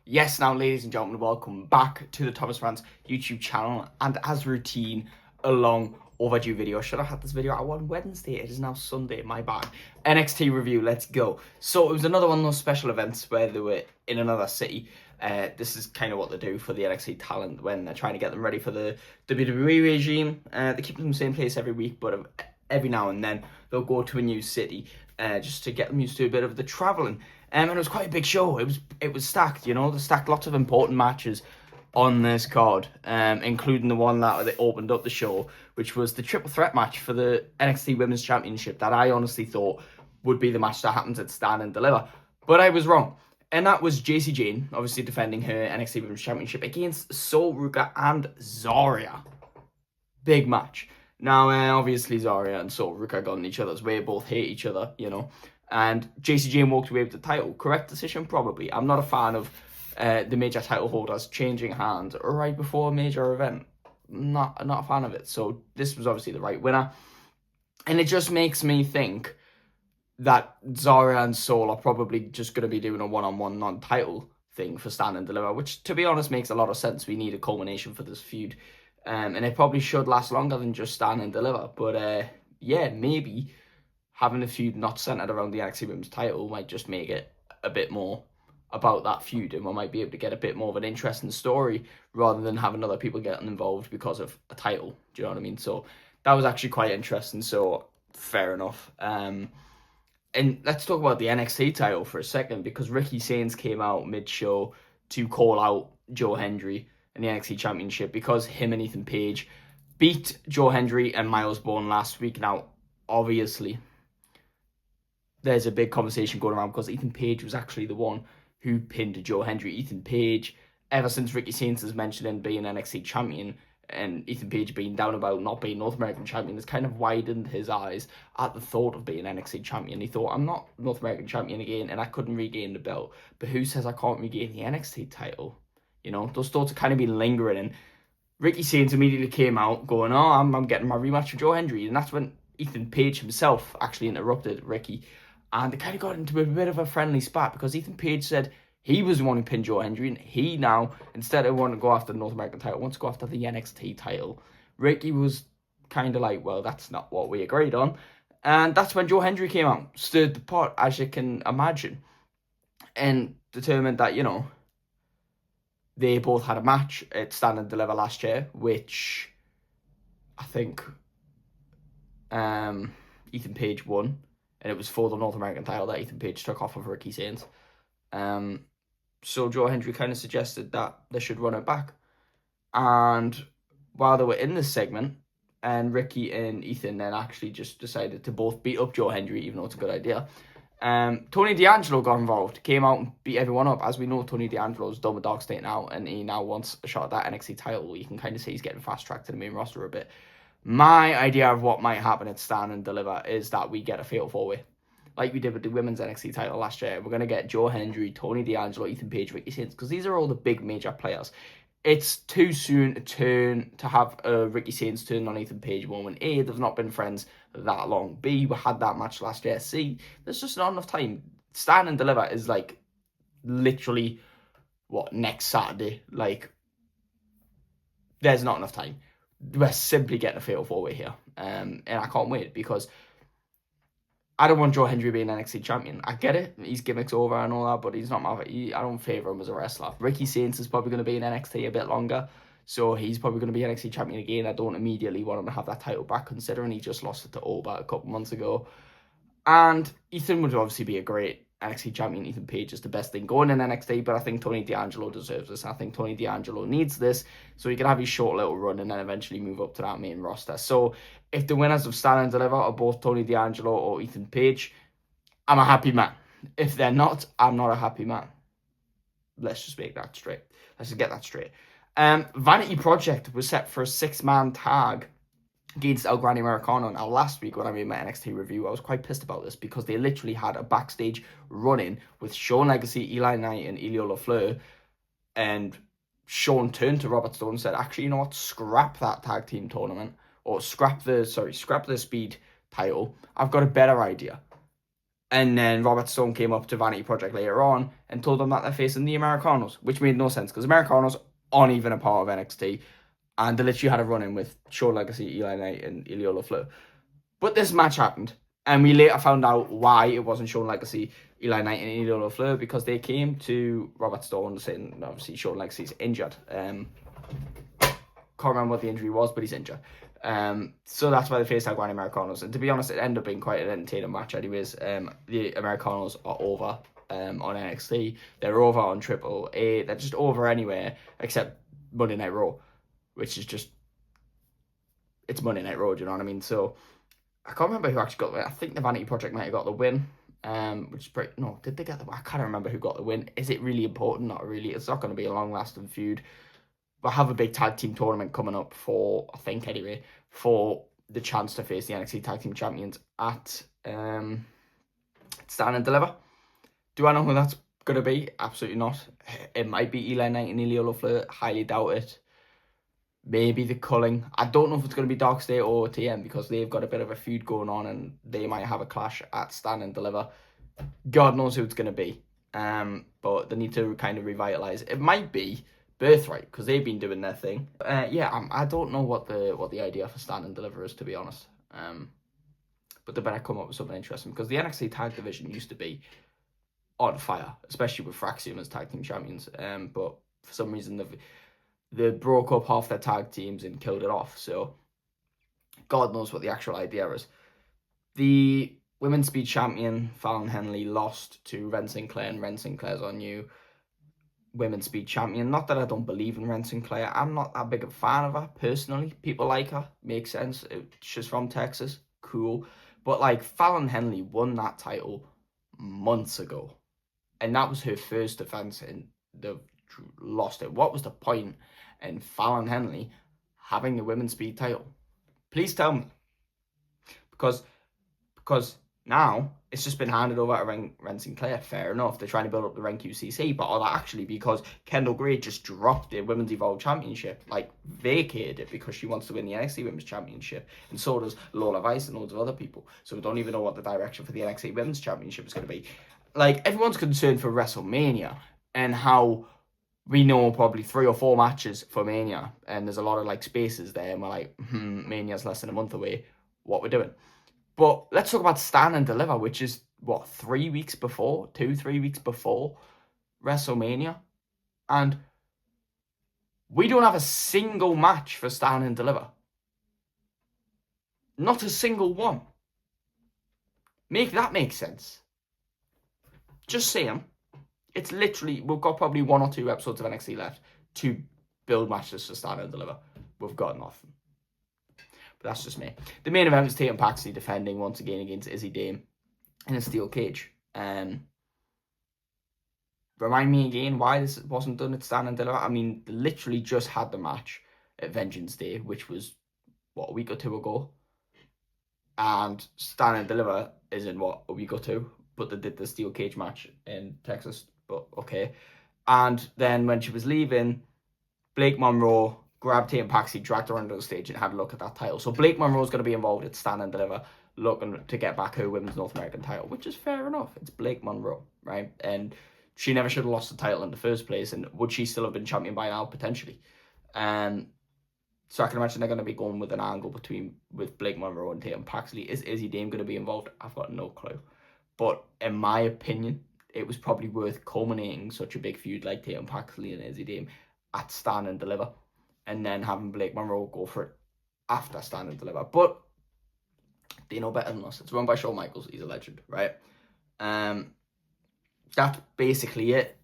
Yes, now, ladies and gentlemen, welcome back to the Thomas Rants YouTube channel. And as routine, a long overdue video. I should have had this video out on Wednesday. It is now Sunday, my bad. NXT review, let's go. So it was another one of those special events where they were in another city. This is kind of what they do for the NXT talent when they're trying to get them ready for the WWE regime. They keep them in the same place every week, but every now and then they'll go to a new city just to get them used to a bit of the travelling. And it was quite a big show. It was stacked, you know. They stacked lots of important matches on this card, including the one that they opened up the show, which was the triple threat match for the NXT Women's Championship that I honestly thought would be the match that happens at Stand and Deliver. But I was wrong. And that was Jacy Jayne, obviously defending her NXT Women's Championship against Sol Ruca and Zarya. Big match. Now, obviously, Zarya and Sol Ruca got in each other's way, both hate each other, you know. And Jacy Jayne walked away with the title. Correct decision? Probably. I'm not a fan of the major title holders changing hands right before a major event. Not a fan of it. So this was obviously the right winner. And it just makes me think that Zarya and Sol are probably just going to be doing a one-on-one non-title thing for Stand and Deliver, which, to be honest, makes a lot of sense. We need a culmination for this feud. And it probably should last longer than just Stand and Deliver. But, yeah, maybe having a feud not centered around the NXT Women's title might just make it a bit more about that feud, and we might be able to get a bit more of an interesting story rather than having other people getting involved because of a title. Do you know what I mean? So that was actually quite interesting. So fair enough. And let's talk about the NXT title for a second, because Ricky Sainz came out mid-show to call out Joe Hendry in the NXT Championship because him and Ethan Page beat Joe Hendry and Miles Bourne last week. Now, obviously, there's a big conversation going around because Ethan Page was actually the one who pinned Joe Hendry. Ethan Page, ever since Ricky Sainz has mentioned him being NXT champion and Ethan Page being down about not being North American champion, has kind of widened his eyes at the thought of being NXT champion. He thought, I'm not North American champion again and I couldn't regain the belt, but who says I can't regain the NXT title? You know, those thoughts have kind of been lingering, and Ricky Sainz immediately came out going, oh, I'm getting my rematch with Joe Hendry. And that's when Ethan Page himself actually interrupted Ricky. And they kind of got into a bit of a friendly spat because Ethan Page said he was the one who pinned Joe Hendry, and he now, instead of wanting to go after the North American title, wants to go after the NXT title. Ricky was kind of like, well, that's not what we agreed on. And that's when Joe Hendry came out, stirred the pot, as you can imagine, and determined that, you know, they both had a match at Stand and Deliver last year, which I think Ethan Page won. And it was for the North American title that Ethan Page took off of Ricky Sainz. So Joe Hendry kind of suggested that they should run it back. And while they were in this segment, and Ricky and Ethan then actually just decided to both beat up Joe Hendry, even though it's a good idea, Tony D'Angelo got involved, came out and beat everyone up. As we know, Tony D'Angelo's done with Dark State now, and he now wants a shot at that NXT title. You can kind of see he's getting fast-tracked to the main roster a bit. My idea of what might happen at Stand and Deliver is that we get a fatal four-way, like we did with the women's NXT title last year. We're going to get Joe Hendry, Tony D'Angelo, Ethan Page, Ricky Sainz, because these are all the big major players. It's too soon to have a Ricky Sainz turn on Ethan Page moment. A, they've not been friends that long. B, we had that match last year. C, there's just not enough time. Stand and Deliver is like literally, next Saturday? Like, there's not enough time. We're simply getting a fatal four-way here. And I can't wait, because I don't want Joe Hendry being NXT champion. I get it. His gimmick's over and all that, but he's not I don't favour him as a wrestler. Ricky Sainz is probably going to be in NXT a bit longer, so he's probably going to be NXT champion again. I don't immediately want him to have that title back, considering he just lost it to Oba a couple months ago. And Ethan would obviously be a great NXT champion. Ethan Page is the best thing going in NXT, but I think Tony D'Angelo deserves this. I think Tony D'Angelo needs this so he can have his short little run and then eventually move up to that main roster. So if the winners of Stand and Deliver are both Tony D'Angelo or Ethan Page, I'm a happy man. If they're not, I'm not a happy man. Let's just make that straight. Let's just get that straight. Vanity Project was set for a 6-man tag against El Grande Americano. Now, last week when I made my NXT review, I was quite pissed about this because they literally had a backstage run-in with Shawn Legacy, Eli Knight, and Elio LaFleur, and Shawn turned to Robert Stone and said, actually, you know what, scrap that tag team tournament, or scrap the speed title. I've got a better idea. And then Robert Stone came up to Vanity Project later on and told them that they're facing the Americanos, which made no sense because Americanos aren't even a part of NXT. And they literally had a run in with Shawn Legacy, Eli Knight, and Ilya LaFleur. But this match happened. And we later found out why it wasn't Shawn Legacy, Eli Knight, and Ilya LaFleur, because they came to Robert Stone saying, obviously, Shawn Legacy's injured. Can't remember what the injury was, but he's injured. So that's why they faced Aguani Americanos. And to be honest, it ended up being quite an entertaining match anyways. The Americanos are over on NXT. They're over on Triple A. They're just over anywhere except Monday Night Raw, which is just... It's Monday Night Raw, do you know what I mean? So I can't remember who actually got the win. I think the Vanity Project might have got the win. Which is pretty... No, did they get the win? I can't remember who got the win. Is it really important? Not really. It's not going to be a long-lasting feud. But I have a big tag team tournament coming up for, I think anyway, for the chance to face the NXT Tag Team Champions at Stand and Deliver. Do I know who that's going to be? Absolutely not. It might be Eli Knight and Ilya LaFleur. Highly doubt it. Maybe the Culling. I don't know if it's going to be Dark State or TM because they've got a bit of a feud going on and they might have a clash at Stand and Deliver. God knows who it's going to be. But they need to kind of revitalize. It might be Birthright because they've been doing their thing. I don't know what the idea for Stand and Deliver is, to be honest. But they better come up with something interesting because the NXT tag division used to be on fire, especially with Fraxium as tag team champions. But for some reason they broke up half their tag teams and killed it off. So God knows what the actual idea is. The Women's Speed Champion Fallon Henley lost to Ren Sinclair, and Ren Sinclair's our new Women's Speed Champion. Not that I don't believe in Ren Sinclair. I'm not that big a fan of her, personally. People like her. Makes sense. She's from Texas. Cool. But, like, Fallon Henley won that title months ago. And that was her first defense, and they've lost it. What was the point in Fallon Henley having the Women's Speed title? Please tell me. Because now it's just been handed over to Ren Sinclair. Fair enough. They're trying to build up the Ren QCC, but actually because Kendall Gray just dropped the Women's Evolve Championship, like vacated it because she wants to win the NXT Women's Championship, and so does Lola Vice and loads of other people. So we don't even know what the direction for the NXT Women's Championship is going to be. Like, everyone's concerned for WrestleMania and how we know probably 3 or 4 matches for Mania, and there's a lot of like spaces there, and we're like, Mania's less than a month away. What we're doing? But let's talk about Stand and Deliver, which is, 3 weeks before? 2-3 weeks before WrestleMania? And we don't have a single match for Stand and Deliver. Not a single one. Make that make sense. Just saying. It's literally, we've got probably 1 or 2 episodes of NXT left to build matches for Stand and Deliver. We've got nothing. But that's just me. The main event is Tatum Paxley defending once again against Izzy Dame in a steel cage. Remind me again why this wasn't done at Stand and Deliver. I mean, they literally just had the match at Vengeance Day, which was, a week or 2 ago. And Stand and Deliver is in, a week or 2. But they did the steel cage match in Texas. But okay. And then when she was leaving, Blake Monroe grabbed Tatum Paxley, dragged her onto the stage and had a look at that title. So Blake Monroe's going to be involved at Stand and Deliver, looking to get back her Women's North American title, which is fair enough. It's Blake Monroe, right? And she never should have lost the title in the first place. And would she still have been champion by now? Potentially. So I can imagine they're going to be going with an angle with Blake Monroe and Tatum Paxley. Is Izzy Dame going to be involved? I've got no clue. But in my opinion, it was probably worth culminating such a big feud like Tatum Paxley and Izzy Dame at Stand and Deliver, and then having Blake Monroe go for it after Stand and Deliver. But they know better than us. It's run by Shawn Michaels. He's a legend, right? That's basically it.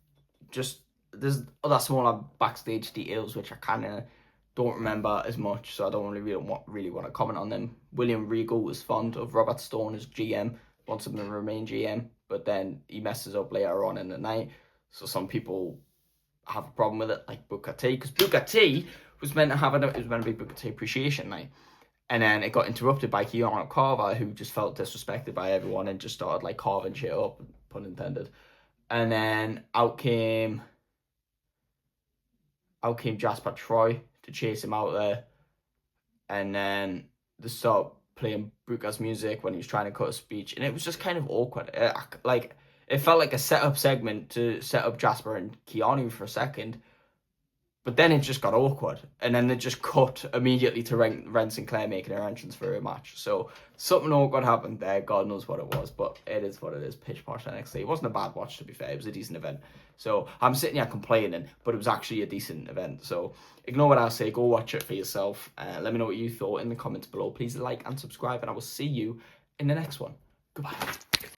Just, there's other smaller backstage details which I kind of don't remember as much, so I don't really want to comment on them. William Regal was fond of Robert Stone as GM, wants him to remain GM, but then he messes up later on in the night. So some people have a problem with it, like Booker T, because Booker T was meant to be Booker T Appreciation Night, and then it got interrupted by Keanu Carver, who just felt disrespected by everyone and just started like carving shit up, pun intended. And then out came Jasper Troy to chase him out there, and then they start playing Bruca's music when he was trying to cut a speech, and it was just kind of awkward. Like, it felt like a setup segment to set up Jasper and Keanu for a second, but then it just got awkward, and then they just cut immediately to Ren Sinclair making her entrance for a match. So something awkward happened there. God knows what it was, but it is what it is. Pitch Posh NXT. It wasn't a bad watch, to be fair. It was a decent event. So I'm sitting here complaining, but it was actually a decent event. So ignore what I say. Go watch it for yourself. Let me know what you thought in the comments below. Please like and subscribe, and I will see you in the next one. Goodbye.